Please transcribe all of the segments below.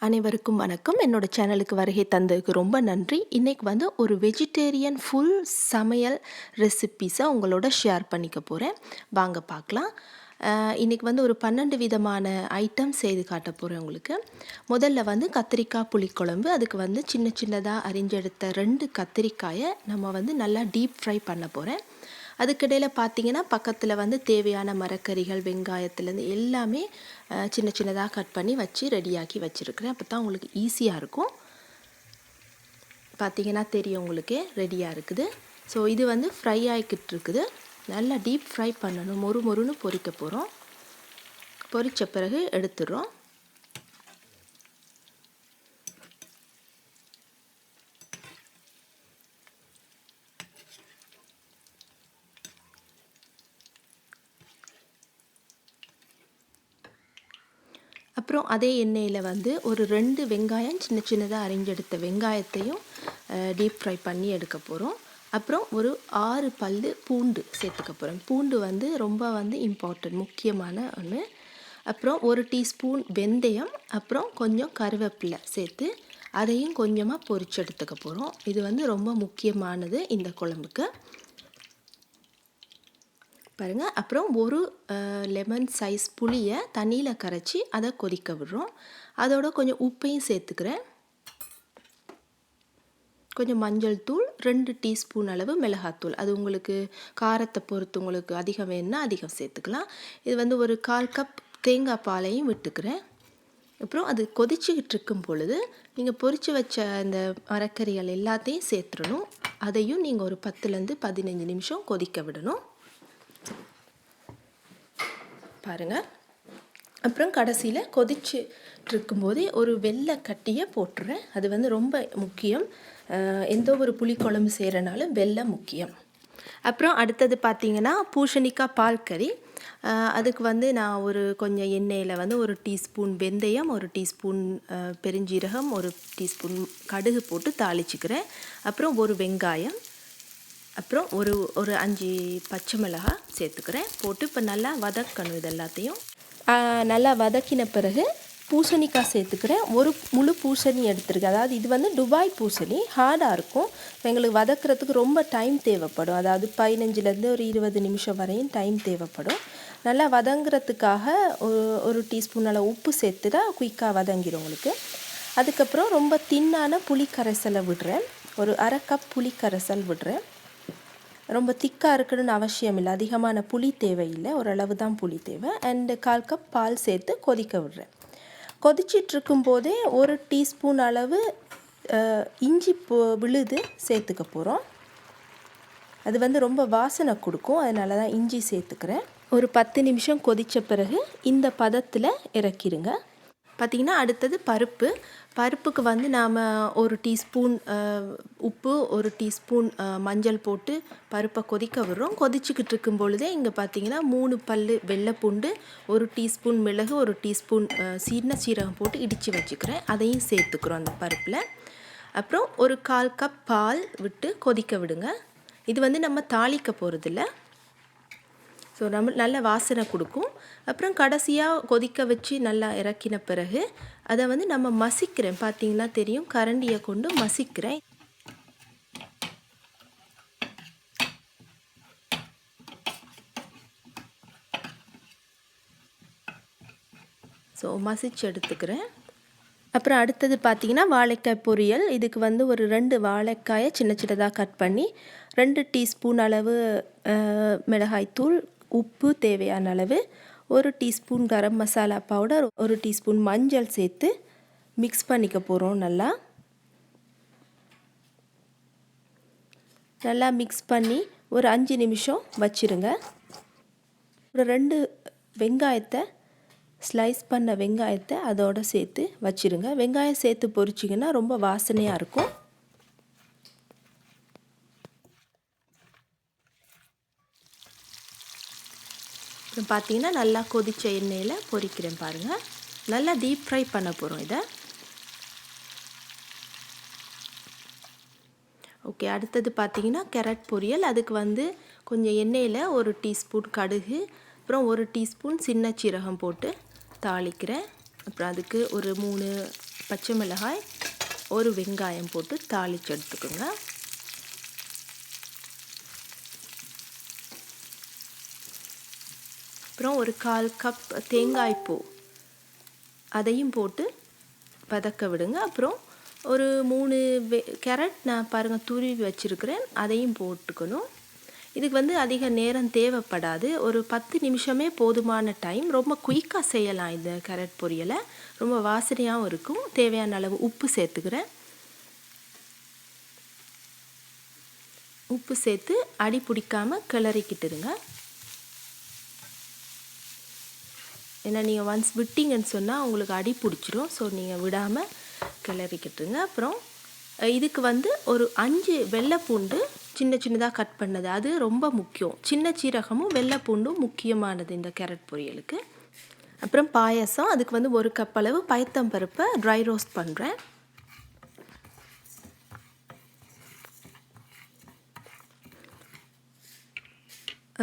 அனைவருக்கும் வணக்கம். என்னோட சேனலுக்கு வருகை தந்ததுக்கு ரொம்ப நன்றி. இன்றைக்கி வந்து ஒரு வெஜிடேரியன் ஃபுல் சமையல் ரெசிப்பீஸை உங்களோட ஷேர் பண்ணிக்க போகிறேன். வாங்க பார்க்கலாம். இன்றைக்கி வந்து ஒரு 12 விதமான ஐட்டம் செய்து காட்ட போகிறேன் உங்களுக்கு. முதல்ல வந்து கத்திரிக்காய் புளிக்குழம்பு. அதுக்கு வந்து சின்ன சின்னதாக அரிஞ்செடுத்த 2 கத்திரிக்காயை நம்ம வந்து நல்லா டீப் ஃப்ரை பண்ண போகிறேன். அதுக்கிடையில் பார்த்திங்கன்னா பக்கத்தில் வந்து தேவையான மரக்கறிகள், வெங்காயத்துலேருந்து எல்லாமே சின்ன சின்னதாக கட் பண்ணி வச்சு ரெடியாக்கி வச்சுருக்கிறேன். அப்போ தான் உங்களுக்கு ஈஸியாக இருக்கும். பார்த்திங்கன்னா தெரியும் உங்களுக்கே ரெடியாக இருக்குது. ஸோ இது வந்து ஃப்ரை ஆகிக்கிட்டு இருக்குது. நல்லா டீப் ஃப்ரை பண்ணணும். மொறு மொறுன்னு பொரிக்க போகிறோம். பொரித்த பிறகு எடுத்துடுறோம். அப்புறம் அதே எண்ணெயில் வந்து ஒரு 2 வெங்காயம் சின்ன சின்னதாக அரிஞ்செடுத்த வெங்காயத்தையும் டீப் ஃப்ரை பண்ணி எடுக்க போகிறோம். அப்புறம் ஒரு 6 பல்லு பூண்டு சேர்த்துக்க போகிறோம். பூண்டு வந்து ரொம்ப வந்து இம்பார்ட்டன்ட், முக்கியமான ஒன்று. அப்புறம் 1 டீஸ்பூன் வெந்தயம், அப்புறம் கொஞ்சம் கருவேப்பிலை சேர்த்து அதையும் கொஞ்சமாக பொரிச்சு எடுத்துக்க போகிறோம். இது வந்து ரொம்ப முக்கியமானது இந்த குழம்புக்கு. பாருங்கள். அப்புறம் ஒரு லெமன் சைஸ் புளியை தண்ணியில் கரைச்சி அதை கொதிக்க விடுறோம். அதோட கொஞ்சம் உப்பையும் சேர்த்துக்கிறேன். கொஞ்சம் மஞ்சள் தூள், 2 டீஸ்பூன் அளவு மிளகாத்தூள். அது உங்களுக்கு காரத்தை பொறுத்து உங்களுக்கு அதிகம் வேணும்னா அதிகம் சேர்த்துக்கலாம். இது வந்து ஒரு 1/4 கப் தேங்காய் பாலையும் விட்டுக்கிறேன். அப்புறம் அது கொதிச்சுக்கிட்டு இருக்கும் பொழுது நீங்கள் பொரித்து வச்ச அந்த மரக்கறிகள் எல்லாத்தையும் சேர்த்துடணும். அதையும் நீங்கள் ஒரு 10லேருந்து 15 நிமிஷம் கொதிக்க விடணும். பாருங்கள். அப்புறம் கடைசியில் கொதிச்சு இருக்கும்போதே ஒரு வெள்ளை கட்டியை போட்டுறேன். அது வந்து ரொம்ப முக்கியம். எந்த ஒரு புளிக்குழம்பு செய்கிறனாலும் வெள்ளை முக்கியம். அப்புறம் அடுத்தது பார்த்திங்கன்னா பூசணிக்காய் பால் கறி. அதுக்கு வந்து நான் ஒரு கொஞ்சம் எண்ணெயில் வந்து 1 டீஸ்பூன் வெந்தயம், 1 டீஸ்பூன் பெருஞ்சீரகம், 1 டீஸ்பூன் கடுகு போட்டு தாளிச்சுக்கிறேன். அப்புறம் ஒரு வெங்காயம், அப்புறம் ஒரு 5 பச்சை மிளகாய் சேர்த்துக்கிறேன். போட்டு இப்போ நல்லா வதக்கணும். இது எல்லாத்தையும் நல்லா வதக்கின பிறகு பூசணிக்காய் சேர்த்துக்கிறேன். ஒரு முழு பூசணி எடுத்துருக்கேன். அதாவது இது வந்து துபாய் பூசணி, ஹார்டாக இருக்கும். எங்களுக்கு வதக்கிறதுக்கு ரொம்ப டைம் தேவைப்படும். அதாவது 15லேருந்து ஒரு 20 நிமிஷம் வரையும் டைம் தேவைப்படும். நல்லா வதங்குறதுக்காக ஒரு டீஸ்பூன் அளவு உப்பு சேர்த்துட்டா குயிக்காக வதங்கிடும் உங்களுக்கு. அதுக்கப்புறம் ரொம்ப தின்னான புளி கரைசலை விடுறேன். ஒரு 1/2 கப் புளி கரைசல் விடுறேன். ரொம்ப திக்காக இருக்கணும்னு அவசியம் இல்லை. அதிகமான புளி தேவையில்லை, ஓரளவு தான் புளி தேவை. அண்டு 1/4 கப் பால் சேர்த்து கொதிக்க விடுறேன். கொதிச்சிட்ருக்கும் போதே 1 டீஸ்பூன் அளவு இஞ்சி விழுது சேர்த்துக்க போகிறோம். அது வந்து ரொம்ப வாசனை கொடுக்கும், அதனால தான் இஞ்சி சேர்த்துக்கிறேன். ஒரு 10 நிமிஷம் கொதித்த பிறகு இந்த பதத்தில் இறக்கிடுங்க. பார்த்திங்கன்னா அடுத்தது பருப்புக்கு வந்து நாம் 1 டீஸ்பூன் உப்பு, 1 டீஸ்பூன் மஞ்சள் போட்டு பருப்பை கொதிக்க விடுறோம். கொதிச்சுக்கிட்டு இருக்கும் பொழுதே இங்கே பார்த்திங்கன்னா 3 பல்லு வெள்ளைப்பூண்டு, 1 டீஸ்பூன் மிளகு, 1 டீஸ்பூன் சின்ன சீரகம் போட்டு இடித்து வச்சுக்கிறேன். அதையும் சேர்த்துக்கிறோம் அந்த பருப்பில். அப்புறம் ஒரு 1/4 கப் பால் விட்டு கொதிக்க விடுங்க. இது வந்து நம்ம தாளிக்க போகிறதில்ல. ஸோ நம்ம நல்ல வாசனை கொடுக்கும். அப்புறம் கடைசியாக கொதிக்க வச்சு நல்லா இறக்கின பிறகு அதை வந்து நம்ம மசிக்கிறேன். பார்த்திங்கன்னா தெரியும், கரண்டியை கொண்டு மசிக்கிறேன். ஸோ மசிச்சு எடுத்துக்கிறேன். அப்புறம் அடுத்தது பார்த்திங்கன்னா வாழைக்காய் பொரியல். இதுக்கு வந்து ஒரு 2 வாழைக்காயை சின்ன சின்னதாக கட் பண்ணி 2 டீஸ்பூன் அளவு மிளகாய்த்தூள், உப்பு தேவையான அளவு, 1 teaspoon garam masala powder, 1 teaspoon மஞ்சள் சேர்த்து மிக்ஸ் பண்ணிக்க போகிறோம். நல்லா மிக்ஸ் பண்ணி ஒரு 5 நிமிஷம் வச்சுருங்க. ஒரு 2 வெங்காயத்தை ஸ்லைஸ் பண்ண வெங்காயத்தை அதோடு சேர்த்து வச்சுருங்க. வெங்காயம் சேர்த்து பொரிச்சிங்கன்னா ரொம்ப வாசனையாக இருக்கும். பார்த்திங்கன்னா நல்லா கொதித்த எண்ணெயில் பொரிக்கிறேன். பாருங்கள், நல்லா டீப் ஃப்ரை பண்ண போகிறோம் இதை. ஓகே. அடுத்தது பார்த்திங்கன்னா கேரட் பொரியல். அதுக்கு வந்து கொஞ்சம் எண்ணெயில் 1 டீஸ்பூன் கடுகு, அப்புறம் 1 டீஸ்பூன் சின்ன சீரகம் போட்டு தாளிக்கிறேன். அப்புறம் அதுக்கு ஒரு 3 பச்சை மிளகாய், ஒரு வெங்காயம் போட்டு தாளித்து எடுத்துக்கோங்க. அப்புறம் ஒரு 1/4 கப் தேங்காய் பூ அதையும் போட்டு வதக்க விடுங்க. அப்புறம் ஒரு 3 கேரட் நான் பாருங்கள் துருவி வச்சுருக்கிறேன், அதையும் போட்டுக்கணும். இதுக்கு வந்து அதிக நேரம் தேவைப்படாது, ஒரு 10 நிமிஷமே போதுமான டைம். ரொம்ப குயிக்காக செய்யலாம் இந்த கேரட் பொரியலை, ரொம்ப வாசனையாகவும் இருக்கும். தேவையான அளவு உப்பு சேர்த்துக்கிறேன். உப்பு சேர்த்து அடி பிடிக்காமல் கிளறிக்கிட்டுருங்க. ஏன்னா நீங்கள் ஒன்ஸ் விட்டிங்கன்னு சொன்னால் உங்களுக்கு அடி பிடிச்சிரும். ஸோ நீங்கள் விடாமல் கிளறிக்கிட்டுருங்க. அப்புறம் இதுக்கு வந்து ஒரு 5 வெள்ளைப்பூண்டு சின்ன சின்னதாக கட் பண்ணது, அது ரொம்ப முக்கியம். சின்ன சீரகமும் வெள்ளைப்பூண்டும் முக்கியமானது இந்த கேரட் பொரியலுக்கு. அப்புறம் பாயசம், அதுக்கு வந்து 1 கப் அளவு பயத்தம்பருப்பை ட்ரை ரோஸ்ட் பண்ணுறேன்.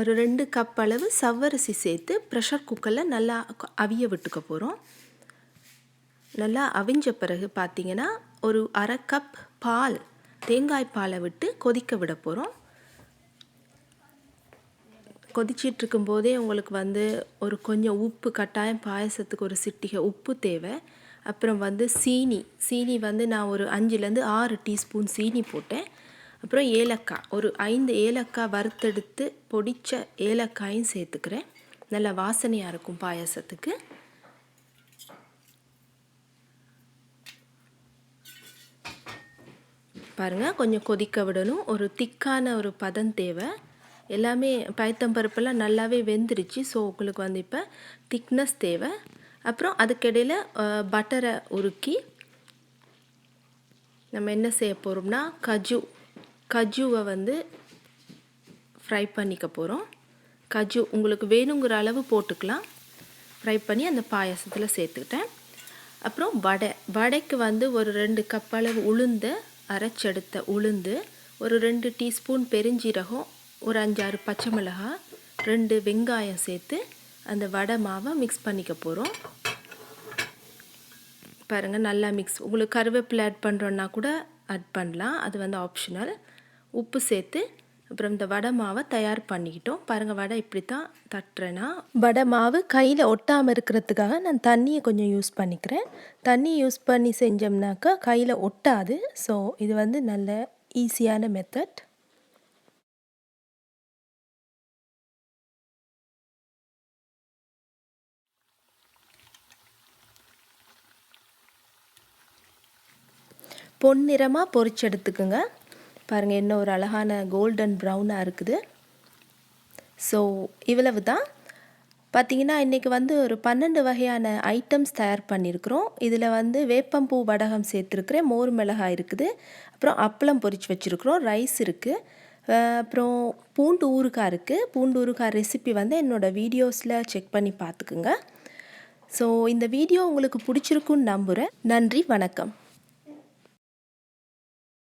ஒரு 2 கப் அளவு சவ்வரிசி சேர்த்து ப்ரெஷர் குக்கரில் நல்லா அவிய விட்டுக்க போகிறோம். நல்லா அவிஞ்ச பிறகு பார்த்திங்கன்னா ஒரு 1/2 கப் பால், தேங்காய் பாலை விட்டு கொதிக்க விட போகிறோம். கொதிச்சிட்ருக்கும் போதே உங்களுக்கு வந்து ஒரு கொஞ்சம் உப்பு, கட்டாயம் பாயசத்துக்கு ஒரு சிட்டிகை உப்பு தேவை. அப்புறம் வந்து சீனி வந்து நான் ஒரு 5லேருந்து 6 டீஸ்பூன் சீனி போட்டேன். அப்புறம் ஏலக்காய், ஒரு 5 ஏலக்காய் வறுத்தெடுத்து பொடித்த ஏலக்காயும் சேர்த்துக்கிறேன். நல்ல வாசனையாக இருக்கும் பாயசத்துக்கு. பாருங்கள், கொஞ்சம் கொதிக்க விடணும். ஒரு திக்கான ஒரு பதம் தேவை. எல்லாமே பயத்தம்பருப்பெல்லாம் நல்லாவே வெந்துருச்சு. ஸோ உங்களுக்கு வந்து இப்போ திக்னஸ் தேவை. அப்புறம் அதுக்கிடையில் பட்டரை உருக்கி நம்ம என்ன செய்ய போகிறோம்னா கஜுவை வந்து ஃப்ரை பண்ணிக்க போகிறோம். கஜு உங்களுக்கு வேணுங்கிற அளவு போட்டுக்கலாம். ஃப்ரை பண்ணி அந்த பாயசத்தில் சேர்த்துக்கிட்டேன். அப்புறம் வடைக்கு வந்து ஒரு 2 கப் அளவு உளுந்து, அரைச்செடுத்த உளுந்து, ஒரு 2 டீஸ்பூன் பெருஞ்சீரகம், ஒரு 5-6 பச்சை மிளகாய், 2 வெங்காயம் சேர்த்து அந்த வடை மாவை மிக்ஸ் பண்ணிக்க போகிறோம். பாருங்கள், நல்லா மிக்ஸ். உங்களுக்கு கருவேப்பிலை ஆட் பண்ணுறோன்னா கூட ஆட் பண்ணலாம், அது வந்து ஆப்ஷனல். உப்பு சேர்த்து அப்புறம் இந்த வடை மாவை தயார் பண்ணிக்கிட்டோம். பாருங்கள், வடை இப்படி தான் தட்டுறேன்னா, வடை மாவு கையில் ஒட்டாமல் இருக்கிறதுக்காக நான் தண்ணியை கொஞ்சம் யூஸ் பண்ணிக்கிறேன். தண்ணி யூஸ் பண்ணி செஞ்சோம்னாக்கா கையில் ஒட்டாது. ஸோ இது வந்து நல்ல ஈஸியான மெத்தட். பொன்னிறமாக பொரிச்சு எடுத்துக்குங்க. பாருங்கள், என்ன ஒரு அழகான கோல்டன் ப்ரௌனாக இருக்குது. ஸோ இவ்வளவு தான். பார்த்திங்கன்னா இன்றைக்கி வந்து ஒரு 12 வகையான ஐட்டம்ஸ் தயார் பண்ணியிருக்கிறோம். இதில் வந்து வேப்பம்பூ வடகம் சேர்த்துருக்குறேன், மோர் மிளகாய் இருக்குது, அப்புறம் அப்பளம் பொரிச்சு வச்சுருக்குறோம், ரைஸ் இருக்குது, அப்புறம் பூண்டு ஊறுகாய் இருக்குது. பூண்டு ஊறுகாய் ரெசிபி வந்து என்னோடய வீடியோஸில் செக் பண்ணி பார்த்துக்குங்க. ஸோ இந்த வீடியோ உங்களுக்கு பிடிச்சிருக்குன்னு நம்புகிறேன். நன்றி, வணக்கம்.